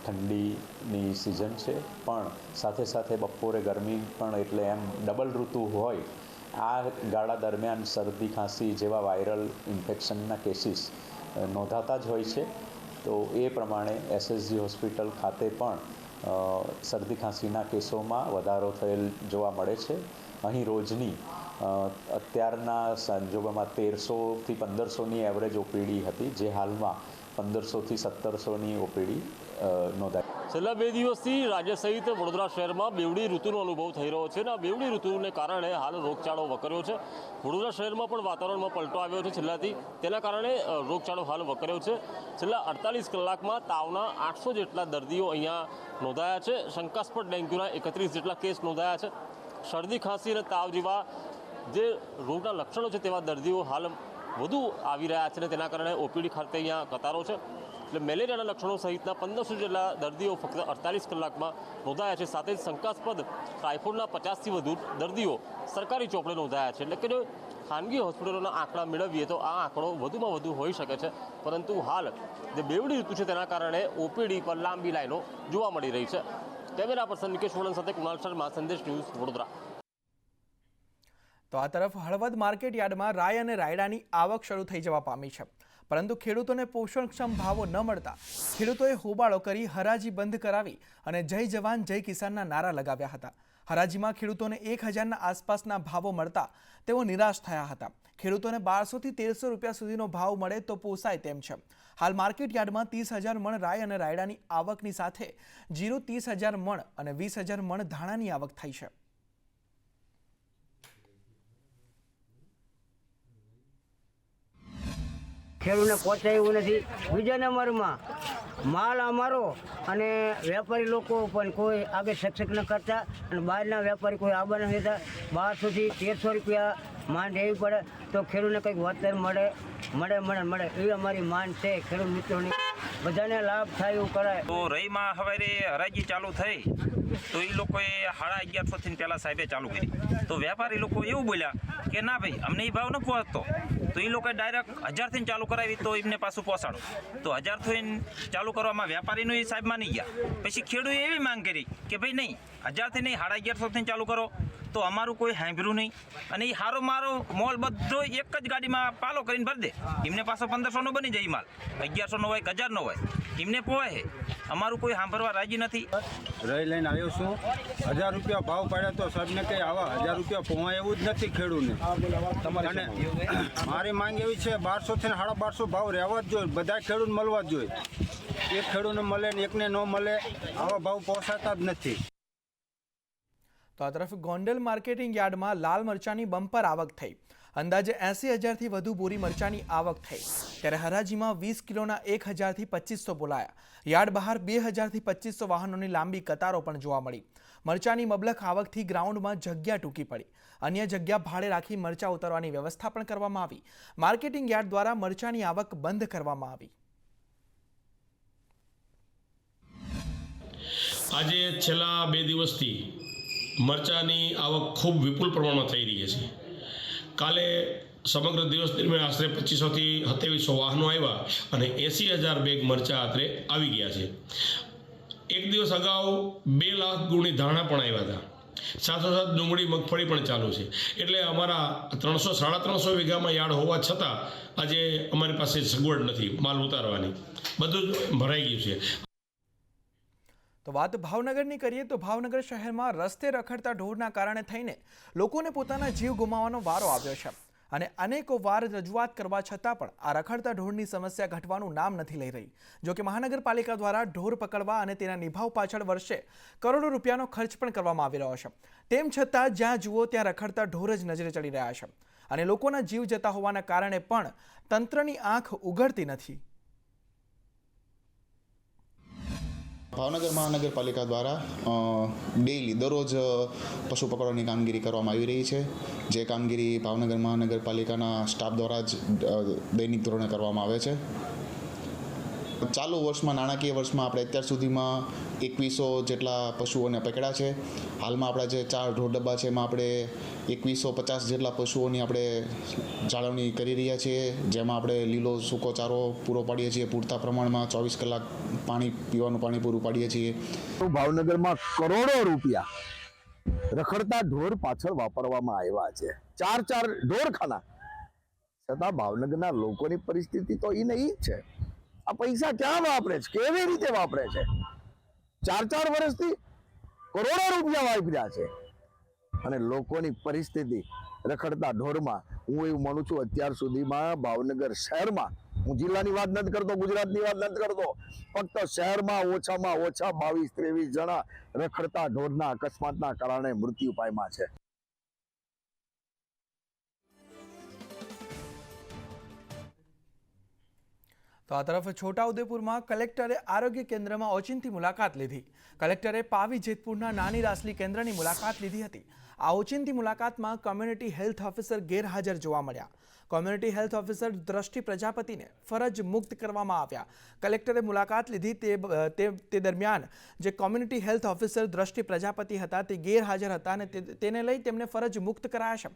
ઠંડીની સિઝન છે પણ સાથે સાથે બપોરે ગરમી પણ, એટલે એમ ડબલ ઋતુ હોય. આ ગાળા દરમિયાન શરદી, ખાંસી જેવા વાયરલ ઇન્ફેક્શનના કેસીસ નોંધાતા જ હોય છે. તો એ પ્રમાણે એસએસજી હોસ્પિટલ ખાતે પણ શરદી ખાંસીના કેસોમાં વધારો થયેલ જોવા મળે છે. અહીં રોજની અત્યારના સંજોગોમાં 1300થી 1500ની એવરેજ ઓપીડી હતી, જે હાલમાં 1500થી 1700ની ઓપીડી નોંધાઈ. છેલ્લા 2 દિવસથી રાજ્ય સહિત વડોદરા શહેરમાં બેવડી ઋતુનો અનુભવ થઈ રહ્યો છે અને આ બેવડી ઋતુને કારણે હાલ રોગચાળો વકર્યો છે. વડોદરા શહેરમાં પણ વાતાવરણમાં પલટો આવ્યો છે છેલ્લાથી, તેના કારણે રોગચાળો હાલ વકર્યો છે. છેલ્લા 48 કલાકમાં તાવના 800 જેટલા દર્દીઓ અહીંયા નોંધાયા છે. શંકાસ્પદ ડેન્ગ્યુના 31 જેટલા કેસ નોંધાયા છે. શરદી, ખાંસી અને તાવ જેવા જે રોગના લક્ષણો છે તેવા દર્દીઓ હાલ વધુ આવી રહ્યા છે અને તેના કારણે ઓપીડી ખાતે અહીંયા કતારો છે. એટલે મેલેરિયાના લક્ષણો સહિતના 1500 જેટલા દર્દીઓ ફક્ત 48 કલાકમાં નોંધાયા છે. સાથે જ શંકાસ્પદ ટાઇફોઇડના 50થી વધુ દર્દીઓ સરકારી ચોપડે નોંધાયા છે. એટલે કે જો ખાનગી હોસ્પિટલોના આંકડા મેળવીએ તો આ આંકડો વધુમાં વધુ હોઈ શકે છે, પરંતુ હાલ જે બેવડી ઋતુ છે તેના કારણે ઓપીડી પર લાંબી લાઈનો જોવા મળી રહી છે. કેમેરા પર્સન નિકેશ વળન સાથે કુણાલ શર્મા, સંદેશ ન્યૂઝ, વડોદરા. તો આ તરફ હળવદ માર્કેટ યાર્ડમાં રાય અને રાયડાની આવક શરૂ થઈ જવા પામી છે, પરંતુ ખેડૂતોને પોષણક્ષમ ભાવો ન મળતા ખેડૂતોએ હોબાળો કરી હરાજી બંધ કરાવી અને જય જવાન જય કિસાનના નારા લગાવ્યા હતા. હરાજીમાં ખેડૂતોને 1000ના આસપાસના ભાવો મળતા તેઓ નિરાશ થયા હતા. ખેડૂતોને 1200થી 1300 રૂપિયા સુધીનો ભાવ મળે તો પોસાય તેમ છે. હાલ માર્કેટ યાર્ડમાં 30,000 મણ રાય અને રાયડાની આવકની સાથે જીરું 30,000 મણ અને 20,000 મણ ધાણાની આવક થઈ છે. ખેડૂતને પહોંચાયું નથી. બીજા નંબરમાં માલ અમારો અને વેપારી લોકો પણ કોઈ આગળ સક્ષક ન કરતા અને બહારના વેપારી કોઈ આવવા નથી થતા. 1200થી 1300 રૂપિયા માંડ એવી પડે તો ખેડૂતને કંઈક વળતર મળે એવી અમારી માંડ છે ખેડૂત મિત્રોની. બધાને લાભ થાય એવું કરાય. તો રઈમાં સવારે હરાજી ચાલુ થઈ તો એ લોકોએ 1150થી પહેલાં સાહેબે ચાલુ કરી. તો વેપારી લોકો એવું બોલ્યા કે ના ભાઈ અમને એ ભાવ ન પહોંચતો, તો એ લોકોએ ડાયરેક્ટ 1000થી ચાલુ કરાવી તો એમને પાછું પહોંચાડો. તો 1000થી ચાલુ કરવામાં વેપારીનું એ સાહેબ માની ગયા. પછી ખેડૂતે એવી માંગ કરી કે ભાઈ નહીં 1000થી નહીં 1150થી ચાલુ કરો. તો અમારું કોઈ સાંભળ્યું નહીં અને એ હારો મારો મોલ બધો એક જ ગાડીમાં પાલો કરીને ભરી દે. એમને પાછો 1500નો બની જાય માલ, 1100નો હોય 1000નો હોય, એમને પોવાય. અમારું કોઈ સાંભળવા રાજી નથી. રહી લઈને આવ્યો છું, 1000 રૂપિયા ભાવ પાડ્યા તો સાહેબને કંઈ આવા 1000 રૂપિયા પહોંચાય એવું જ નથી ખેડૂતને. અને મારી માંગ એવી છે 1200થી 1250 ભાવ રહેવા જ જોઈએ, બધા ખેડૂત મળવા જ જોઈએ. એક ખેડૂતને મળે ને એકને ન મળે, આવા ભાવ પહોંચાતા જ નથી. તો આ તરફ ગોંડલ માર્કેટિંગ યાર્ડમાં લાલ મરચાની બમ્પર આવક થઈ. અંદાજે 80,000થી વધુ બોરી મરચાની આવક થઈ, ત્યારે હરાજીમાં 20 કિલોના 1,000થી 2500 બોલાયા. યાર્ડ બહાર 2,000થી 2500 વાહનોની લાંબી કતારો પણ જોવા મળી. મરચાની મબલખ આવકથી ગ્રાઉન્ડમાં જગ્યા ટૂંકી પડી. અન્ય જગ્યા ભાડે રાખી મરચા ઉતારવાની વ્યવસ્થા પણ કરવામાં આવી. માર્કેટિંગ યાર્ડ દ્વારા મરચાની આવક બંધ કરવામાં આવી. આજે છેલ્લા 2 દિવસથી મરચાની આવક ખૂબ વિપુલ પ્રમાણમાં થઈ રહી છે. કાલે સમગ્ર દિવસ દરમિયાન આશરે 2500થી 2700 વાહનો આવ્યા અને 80,000 બેગ મરચાં આશરે આવી ગયા છે. એક દિવસ અગાઉ 2 લાખ ગુણી ધાણા પણ આવ્યા હતા. સાથોસાથ ડુંગળી, મગફળી પણ ચાલુ છે. એટલે અમારા 300-350 વીઘામાં યાર્ડ હોવા છતાં આજે અમારી પાસે સગવડ નથી માલ ઉતારવાની, બધું જ ભરાઈ ગયું છે. તો વાત ભાવનગરની કરીએ તો ભાવનગર શહેરમાં રસ્તે રખડતા ઢોરના કારણે થઈને લોકોને પોતાના જીવ ગુમાવવાનો વારો આવ્યો છે અને અનેકો વાર રજૂઆત કરવા છતાં પણ આ રખડતા ઢોરની સમસ્યા ઘટવાનું નામ નથી લઈ રહી. જો કે મહાનગરપાલિકા દ્વારા ઢોર પકડવા અને તેના નિભાવ પાછળ વર્ષે કરોડો રૂપિયાનો ખર્ચ પણ કરવામાં આવી રહ્યો છે. તેમ છતાં જ્યાં જુઓ ત્યાં રખડતા ઢોર જ નજરે ચડી રહ્યા છે અને લોકોના જીવ જતા હોવાના કારણે પણ તંત્રની આંખ ઉઘડતી નથી. ભાવનગર મહાનગરપાલિકા દ્વારા દરરોજ પશુ પકડવાની કામગીરી કરવામાં આવી રહી છે. જે કામગીરી ભાવનગર મહાનગરપાલિકાના સ્ટાફ દ્વારા જ દૈનિક ધોરણે કરવામાં આવે છે. ચાલુ વર્ષમાં, નાણાકીય વર્ષમાં આપણે અત્યાર સુધીમાં 2100 જેટલા પશુઓને પકડ્યા છે. હાલમાં આપણા જે 4 ઢોર ડબ્બા છે એમાં આપણે 2150 જેટલા પશુઓની આપણે જાળવણી કરી રહ્યા છીએ, જેમાં આપણે લીલો સૂકો ચારો પૂરો પાડીએ છીએ પૂરતા પ્રમાણમાં, 24 કલાક પીવાનું પાણી પૂરું પાડીએ છીએ. ભાવનગરમાં કરોડો રૂપિયા રખડતા ઢોર પાછળ વાપરવામાં આવ્યા છે. 4 ઢોરખાના, છતાં ભાવનગરના લોકોની પરિસ્થિતિ તો એ જ છે. આ પૈસા ક્યાં વાપરે છે, કેવી રીતે વાપરે છે? 4 વર્ષથી કરોડો રૂપિયા વાપર્યા છે અને લોકોની પરિસ્થિતિ રખડતા ઢોરમાં હું એવું માનું છું અત્યાર સુધીમાં ભાવનગર શહેરમાં, હું જિલ્લાની વાત નથી કરતો, ગુજરાતની વાત નથી કરતો, ફક્ત શહેરમાં ઓછામાં ઓછા 22-23 જણા રખડતા ઢોરના અકસ્માતના કારણે મૃત્યુ પામ્યા છે. તો આ તરફ છોટાઉદેપુરમાં કલેક્ટરે આરોગ્ય કેન્દ્રમાં ઓચિંતી મુલાકાત લીધી. કલેક્ટરે પાવી જેતપુરના નાની રાસલી કેન્દ્રની મુલાકાત લીધી હતી. આ ઓચિંતી મુલાકાતમાં કોમ્યુનિટી હેલ્થ ઓફિસર ગેરહાજર જોવા મળ્યા. કોમ્યુનિટી હેલ્થ ઓફિસર દ્રષ્ટિ પ્રજાપતિને ફરજ મુક્ત કરવામાં આવ્યા. કલેક્ટરે મુલાકાત લીધી તે દરમિયાન જે કોમ્યુનિટી હેલ્થ ઓફિસર દ્રષ્ટિ પ્રજાપતિ હતા તે ગેરહાજર હતા અને તેને લઈ તેમને ફરજ મુક્ત કરાયા છે.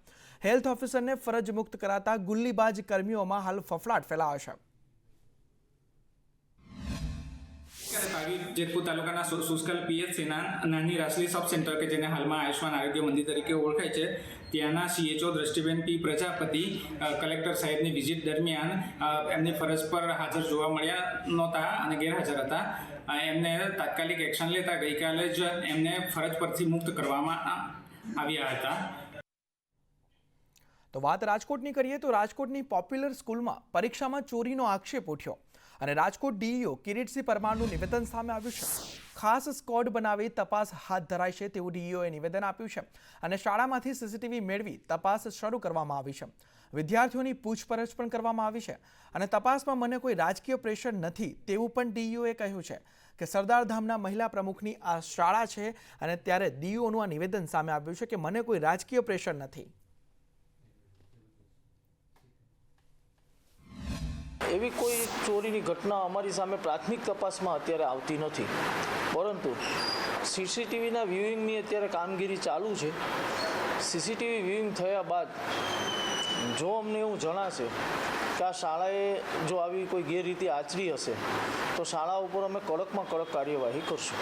હેલ્થ ઓફિસરને ફરજ મુક્ત કરાતા ગુલ્લીબાજ કર્મીઓમાં હાલ ફફડાટ ફેલાયો છે. જેતપુર તાલુકાના સુસ્કલ પીએચસીના નાની રાસલી સબ સેન્ટર કે જેને હાલમાં આયુષ્માન આરોગ્ય મંદિર તરીકે ઓળખાય છે ત્યાંના CHO દ્રષ્ટિબેન પી પ્રજાપતિ કલેક્ટર સાહેબની વિઝિટ દરમિયાન એમની ફરજ પર હાજર જોવા મળ્યા નહોતા અને ગેરહાજર હતા. એમને તાત્કાલિક એક્શન લેતા ગઈકાલે જ એમને ફરજ પરથી મુક્ત કરવામાં આવ્યા હતા. તો વાત રાજકોટની કરીએ તો રાજકોટની પોપ્યુલર સ્કૂલમાં પરીક્ષામાં ચોરીનો આક્ષેપ ઉઠ્યો અને રાજકોટ DEO કિરીટસિંહ પરમારનું નિવેદન સામે આવ્યું છે. ખાસ સ્કોડ બનાવી તપાસ હાથ ધરાઈ છે તેવું DEOએ નિવેદન આપ્યું છે અને શાળામાંથી CCTV મેળવી તપાસ શરૂ કરવામાં આવી છે. વિદ્યાર્થીઓની પૂછપરછ પણ કરવામાં આવી છે અને તપાસમાં મને કોઈ રાજકીય પ્રેશર નથી તેવું પણ DEOએ કહ્યું છે કે સરદારધામના મહિલા પ્રમુખની આ શાળા છે અને ત્યારે DEOનું આ નિવેદન સામે આવ્યું છે કે મને કોઈ રાજકીય પ્રેશર નથી. એવી કોઈ ચોરીની ઘટના અમારી સામે પ્રાથમિક તપાસમાં અત્યારે આવતી નથી, પરંતુ CCTVના વ્યુઇંગની અત્યારે કામગીરી ચાલુ છે. CCTV વ્યુઇંગ થયા બાદ જો અમને એવું જણાશે કે આ શાળાએ જો આવી કોઈ ગેરરીતિ આચરી હશે તો શાળા ઉપર અમે કડકમાં કડક કાર્યવાહી કરશું.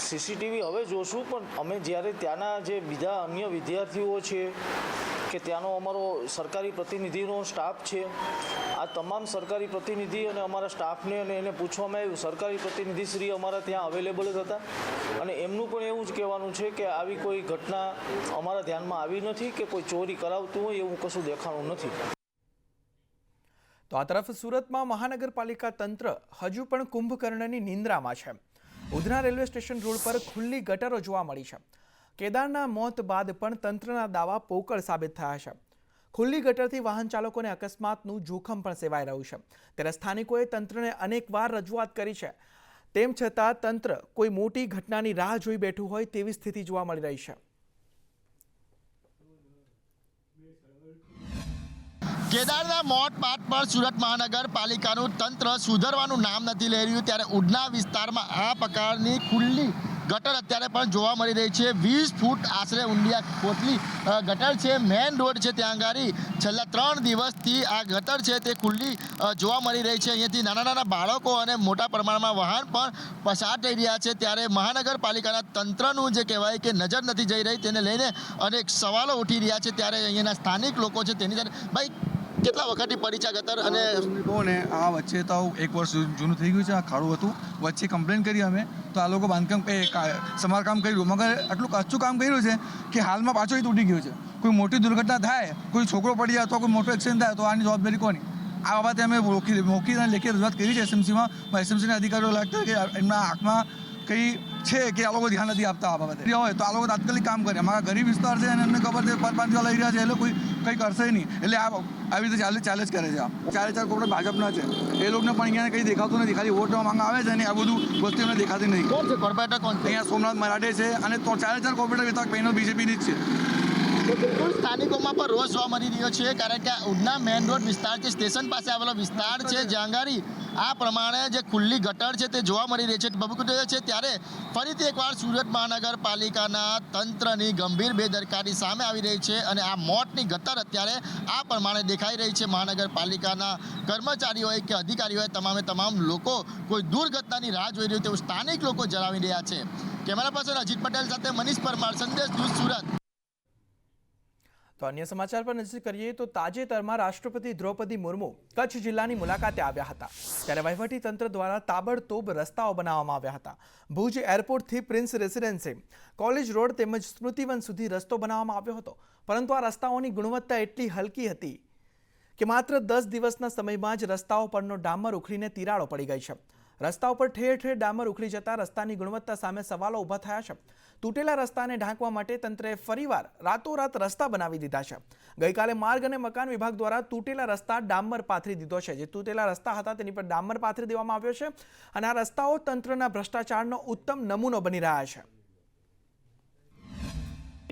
CCTV હવે જોશું, પણ અમે જ્યારે ત્યાંના જે બીજા અન્ય વિદ્યાર્થીઓ છે કે ત્યાંનો અમારો સરકારી પ્રતિનિધિનો સ્ટાફ છે, આ તમામ સરકારી પ્રતિનિધિ અને અમારા સ્ટાફને અને એને પૂછવામાં આવ્યું. સરકારી પ્રતિનિધિશ્રી અમારા ત્યાં અવેલેબલ જ હતા અને એમનું પણ એવું જ કહેવાનું છે કે આવી કોઈ ઘટના અમારા ધ્યાનમાં આવી નથી કે કોઈ ચોરી કરાવતું હોય એવું કશું દેખાણું નથી. તો આ તરફ સુરતમાં મહાનગરપાલિકા તંત્ર હજુ પણ કુંભકર્ણની નિંદ્રામાં છે. ઉધના રેલવે સ્ટેશન રોડ પર ખુલ્લી ગટરો જોવા મળી છે. કેદારના મોત બાદ પણ તંત્રના દાવા પોકળ સાબિત થયા છે. ખુલ્લી ગટરથી વાહન ચાલકોને અકસ્માતનું જોખમ પણ સેવાઈ રહ્યું છે. ત્યારે સ્થાનિકોએ તંત્રને અનેકવાર રજૂઆત કરી છે, તેમ છતાં તંત્ર કોઈ મોટી ઘટનાની રાહ જોઈ બેઠું હોય તેવી સ્થિતિ જોવા મળી રહી છે. કેદારના મોત બાદ પણ સુરત મહાનગરપાલિકાનું તંત્ર સુધરવાનું નામ નથી લઈ રહ્યું. ત્યારે ઉધના વિસ્તારમાં આ પ્રકારની ખુલ્લી ગટર અત્યારે પણ જોવા મળી રહી છે. 20 ફૂટ આશરે ઊંડિયા કોટલી ગટર છે. મેઇન રોડ છે ત્યાં આગળ છેલ્લા 3 દિવસથી આ ગટર છે તે ખુલ્લી જોવા મળી રહી છે. અહીંયાથી નાના નાના બાળકો અને મોટા પ્રમાણમાં વાહન પણ પસાર થઈ રહ્યા છે. ત્યારે મહાનગરપાલિકાના તંત્રનું જે કહેવાય કે નજર નથી જઈ રહી તેને લઈને અનેક સવાલો ઉઠી રહ્યા છે. ત્યારે અહીંયાના સ્થાનિક લોકો છે તેની સાથે ભાઈ કેટલા વખતથી પડી છે ગટર? અને કહો ને આ વચ્ચે તો 1 વર્ષ જૂનું થઈ ગયું છે. આ ખાડું હતું, વચ્ચે કમ્પ્લેન કરી અમે તો આ લોકો બાંધકામ સમારકામ કર્યું, મગર આટલું કાચું કામ કર્યું છે કે હાલમાં પાછો એ તૂટી ગયું છે. કોઈ મોટી દુર્ઘટના થાય, કોઈ છોકરો પડી જાય અથવા કોઈ મોટો એક્સિડન્ટ થાય તો આની જવાબદારી કોની? આ બાબતે અમે મોકી અને લેખિત રજૂઆત કરી છે SMCમાં. SMCના અધિકારીઓ લાગતા કે એમના આંખમાં કંઈ છે કે આ લોકો ધ્યાન નથી આપતા આ બાબતે હોય તો આ લોકો તાત્કાલિક કામ કરે. અમારા ગરીબ વિસ્તાર છે અને એમને ખબર છે પરપાંચવા લઈ રહ્યા છે, એટલે કોઈ કંઈ કરશે નહીં. એટલે આવી રીતે ચાલે જ કરે છે. 4 કોર્પોરેટ ભાજપના છે, એ લોકોને પણ અહીંયા કંઈ દેખાતું નથી. ખાલી વોટ માંગ આવે છે અને આ બધું વસ્તુ એમને દેખાતી નથી. કોણ છે કોર્પોરેટર? કોણ? અહીંયા સોમનાથ મરાઠે છે અને 4 કોર્પોરેટર વિસ્તાર બહેનો BJPની જ છે. બિલકુલ સ્થાનિકોમાં પણ રોષ જોવા મળી રહ્યો છે, કારણ કે ઉધના મેઇન રોડ વિસ્તાર છે, સ્ટેશન પાસે આવેલો વિસ્તાર છે, જ્યાં આગળ આ પ્રમાણે જે ખુલ્લી ગટર છે તે જોવા મળી રહી છે. છે ત્યારે ફરીથી એકવાર સુરત મહાનગરપાલિકાના તંત્રની ગંભીર બેદરકારી સામે આવી રહી છે અને આ મોતની ગટર અત્યારે આ પ્રમાણે દેખાઈ રહી છે. મહાનગરપાલિકાના કર્મચારીઓ હોય કે અધિકારીઓ હોય, તમામ લોકો કોઈ દુર્ઘટનાની રાહ જોઈ રહ્યું તેવું સ્થાનિક લોકો જણાવી રહ્યા છે. કેમેરા પર્સન અજીત પટેલ સાથે મનીષ પરમાર, સંદેશ ન્યૂઝ, સુરત. તો અન્ય સમાચાર પર નજર કરીએ તો તાજેતરમાં રાષ્ટ્રપતિ દ્રૌપદી મુર્મુ કચ્છ જિલ્લાની મુલાકાતે આવ્યા હતા, ત્યારે વહીવટીતંત્ર દ્વારા તાબડતોબ રસ્તાઓ બનાવવામાં આવ્યા હતા। ભુજ એરપોર્ટથી પ્રિન્સ રેસિડેન્સી, કોલેજ રોડ તેમજ સ્મૃતિવન સુધી રસ્તો બનાવવામાં આવ્યો હતો, પરંતુ આ રસ્તાઓની ગુણવત્તા એટલી હલકી હતી કે માત્ર 10 દિવસના સમયમાં જ રસ્તાઓ પરનો ડામર ઉખડીને તિરાડો પડી ગઈ છે। રસ્તાઓ પર ઠેર ઠેર ડામર ઉખડી જતા રસ્તાની ગુણવત્તા સામે સવાલો ઊભા થયા છે। તૂટેલા રસ્તાને ઢાંકવા માટે તંત્રએ ફરીવાર રાતોરાત રસ્તા બનાવી દીધા છે। ગઈકાલે માર્ગ અને મકાન વિભાગ દ્વારા તૂટેલા રસ્તા ડામર પાથરી દીધો છે। જે તૂટેલા રસ્તા હતા તેની પર ડામર પાથરી દેવામાં આવ્યો છે અને આ રસ્તાઓ તંત્રના ભ્રષ્ટાચારનો ઉત્તમ નમૂનો બની રહ્યા છે।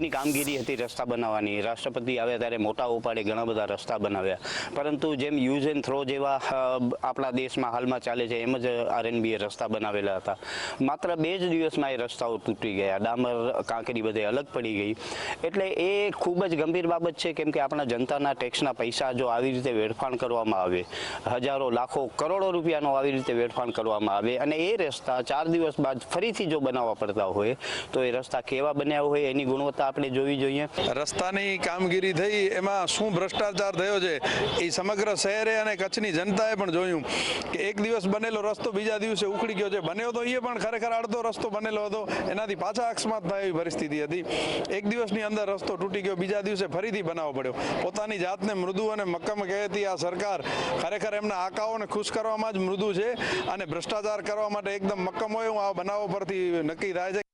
ની કામગીરી હતી રસ્તા બનાવવાની। રાષ્ટ્રપતિ આવ્યા ત્યારે મોટા ઉપાડે ઘણા બધા રસ્તા બનાવ્યા, પરંતુ જેમ યુઝ એન્ડ થ્રો જેવા આપણા દેશમાં હાલમાં ચાલે છે એમ જ આરએનબીએ રસ્તા બનાવેલા હતા। માત્ર 2 જ દિવસમાં એ રસ્તાઓ તૂટી ગયા, ડામર કાંકરી બધે અલગ પડી ગઈ। એટલે એ ખૂબ જ ગંભીર બાબત છે, કેમ કે આપણા જનતાના ટેક્સના પૈસા જો આવી રીતે વેડફાણ કરવામાં આવે, હજારો લાખો કરોડો રૂપિયાનો આવી રીતે વેડફાણ કરવામાં આવે અને એ રસ્તા 4 દિવસ બાદ ફરીથી જો બનાવવા પડતા હોય તો એ રસ્તા કેવા બન્યા હોય એની ગુણવત્તા આપણે જોવી જોઈએ। રસ્તાની કામગીરી થઈ એમાં શું ભ્રષ્ટાચાર થયો છે એ સમગ્ર શહેરે અને કચ્છની જનતાએ પણ જોયું કે એક દિવસ બનેલો રસ્તો બીજા દિવસે ઉખડી ગયો છે। બન્યો તો એ પણ ખરેખર અડધો રસ્તો બનેલો હતો, એનાથી પાછા અકસ્માત થાય એવી પરિસ્થિતિ હતી। એક દિવસની અંદર રસ્તો તૂટી ગયો, બીજા દિવસે ફરીથી બનાવવો પડ્યો। પોતાની જાતને મૃદુ અને મક્કમ કહેતી આ સરકાર ખરેખર એમના આકાઓને ખુશ કરવામાં જ મૃદુ છે અને ભ્રષ્ટાચાર કરવા માટે એકદમ મક્કમ હોય એવું આ બનાવો પરથી નક્કી થાય છે।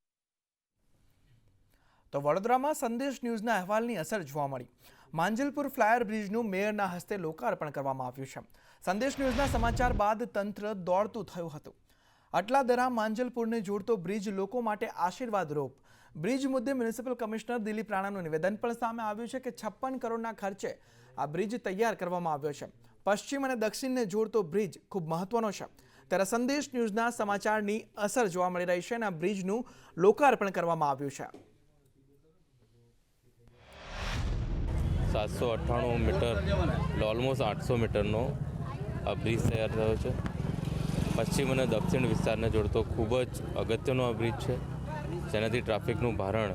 તો વડોદરામાં સંદેશ ન્યૂઝના અહેવાલની અસર જોવા મળી। માંજલપુર ફ્લાયર બ્રિજનું મેયરના હસ્તે લોકાર્પણ કરવામાં આવ્યું છે। સંદેશ ન્યૂઝના સમાચાર બાદ તંત્ર દોડતું થયું હતું। અટલાદરા માંજલપુરને જોડતો બ્રિજ લોકો માટે આશીર્વાદરૂપ। બ્રિજ મુદ્દે મ્યુનિસિપલ કમિશનર દિલીપ રાણાનું નિવેદન પણ સામે આવ્યું છે કે 56 કરોડના ખર્ચે આ બ્રિજ તૈયાર કરવામાં આવ્યો છે। પશ્ચિમ અને દક્ષિણને જોડતો બ્રિજ ખૂબ મહત્વનો છે, ત્યારે સંદેશ ન્યૂઝના સમાચારની અસર જોવા મળી રહી છે અને આ બ્રિજનું લોકાર્પણ કરવામાં આવ્યું છે। 798 મીટર ઓલમોસ્ટ 800 મીટરનો આ બ્રિજ તૈયાર થયો છે। પશ્ચિમ અને દક્ષિણ વિસ્તારને જોડતો ખૂબ જ અગત્યનો આ બ્રિજ છે, જેનાથી ટ્રાફિકનું ભારણ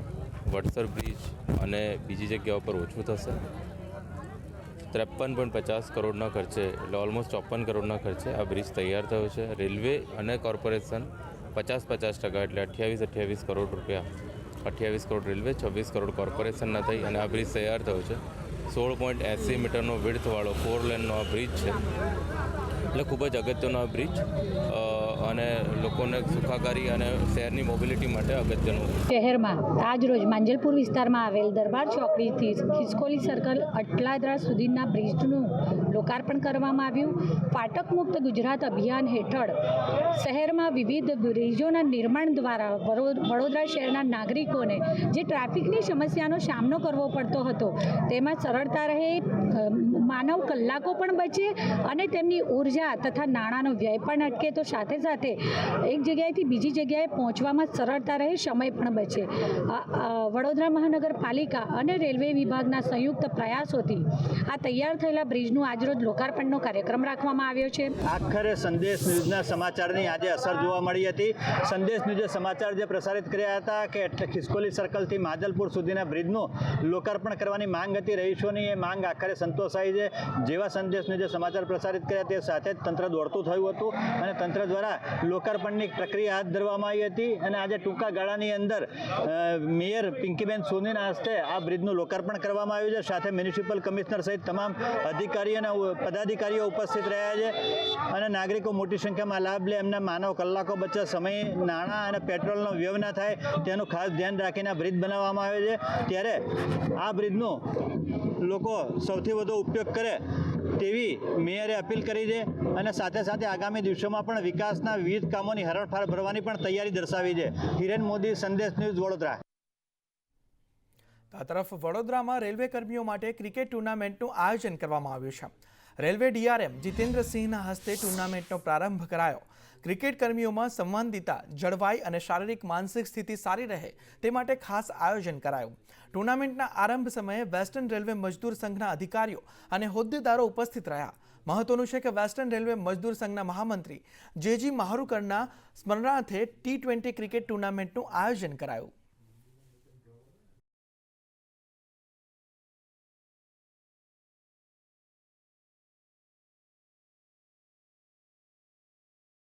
વડસર બ્રિજ અને બીજી જગ્યાઓ પર ઓછું થશે। 53.50 કરોડના ખર્ચે એટલે ઓલમોસ્ટ 54 કરોડના ખર્ચે આ બ્રિજ તૈયાર થયો છે। રેલવે અને કોર્પોરેશન 50% એટલે 28 કરોડ રૂપિયા, 28 કરોડ રેલવે, 26 કરોડ કોર્પોરેશનના થઈ અને આ બ્રિજ તૈયાર થયો છે। 16.80 મીટરનો વિડ્થવાળો 4 લેનનો આ બ્રિજ છે, એટલે ખૂબ જ અગત્યનો આ બ્રિજ અને લોકોને સુખાકારી અને શહેરની મોબિલિટી માટે અગત્યનું છે। શહેરમાં આજ રોજ માંજલપુર વિસ્તારમાં આવેલ દરબાર ચોકડીથી ખિસકોલી સર્કલ અટલાદરા સુધીના બ્રિજનું લોકાર્પણ કરવામાં આવ્યું। ફાટક મુક્ત ગુજરાત અભિયાન હેઠળ શહેરમાં વિવિધ બ્રિજોના નિર્માણ દ્વારા વડોદરા શહેરના નાગરિકોને જે ટ્રાફિકની સમસ્યાનો સામનો કરવો પડતો હતો તેમાં સરળતા રહે, માનવ કલાકો પણ બચે અને તેમની ઉર્જા તથા નાણાંનો વ્યય પણ અટકે, તો સાથે સાથે એક જગ્યાએથી બીજી જગ્યાએ પહોંચવામાં સરળતા રહે, સમય પણ બચે। વડોદરા મહાનગરપાલિકા અને રેલવે વિભાગના સંયુક્ત પ્રયાસોથી આ તૈયાર થયેલા બ્રિજનું આજરોજ લોકાર્પણનો કાર્યક્રમ રાખવામાં આવ્યો છે। આખરે સંદેશ ન્યૂઝના સમાચારની આજે અસર જોવા મળી હતી। સંદેશ ન્યૂઝે સમાચાર જે પ્રસારિત કર્યા હતા કે ખિસકોલી સર્કલથી માંજલપુર સુધીના બ્રિજનું લોકાર્પણ કરવાની માંગ હતી રહીશોની, એ માંગ આખરે સંતોષાઈ છે। જેવા સંદેશ ન્યૂઝે સમાચાર પ્રસારિત કર્યા તે સાથે જ તંત્ર દોડતું થયું હતું અને તંત્ર દ્વારા લોકાર્પણની પ્રક્રિયા હાથ ધરવામાં આવી હતી અને આજે ટૂંકા ગાળાની અંદર મેયર પિંકીબેન સોનીના હસ્તે આ બ્રિજનું લોકાર્પણ કરવામાં આવ્યું છે। સાથે મ્યુનિસિપલ કમિશનર સહિત તમામ અધિકારીઓ અને પદાધિકારીઓ ઉપસ્થિત રહ્યા છે અને નાગરિકો મોટી સંખ્યામાં લાભ લે, એમના માનવ કલાકો બચે, સમય, નાણાં અને પેટ્રોલનો વ્યય ના થાય તેનું ખાસ ધ્યાન રાખીને આ બ્રિજ બનાવવામાં આવે છે। ત્યારે આ બ્રિજનો લોકો સૌથી વધુ ઉપયોગ કરે તેવી મેયરે અપીલ કરી છે અને સાથે સાથે આગામી દિવસોમાં પણ વિકાસના વિવિધ કામોની હરણફાળ ભરવાની પણ તૈયારી દર્શાવી છે। હિરેન મોદી, સંદેશ ન્યૂઝ, વડોદરા। આ તરફ વડોદરામાં રેલવે કર્મીઓ માટે ક્રિકેટ ટુર્નામેન્ટનું આયોજન કરવામાં આવ્યું છે। રેલવે ડીઆરએમ જીતેન્દ્રસિંહના હસ્તે ટુર્નામેન્ટનો પ્રારંભ કરાયો। ક્રિકેટ કર્મીઓમાં સંવાદિતા જળવાય અને શારીરિક માનસિક સ્થિતિ સારી રહે તે માટે ખાસ આયોજન કરાયું। ટુર્નામેન્ટના આરંભ સમયે વેસ્ટર્ન રેલવે મજદૂર સંઘના અધિકારીઓ અને હોદ્દેદારો ઉપસ્થિત રહ્યા। મહત્વનું છે કે વેસ્ટર્ન રેલવે મજદૂર સંઘના મહામંત્રી જેજી માહરુકરના સ્મરણાર્થે T20 ક્રિકેટ ટુર્નામેન્ટનું આયોજન કરાયું।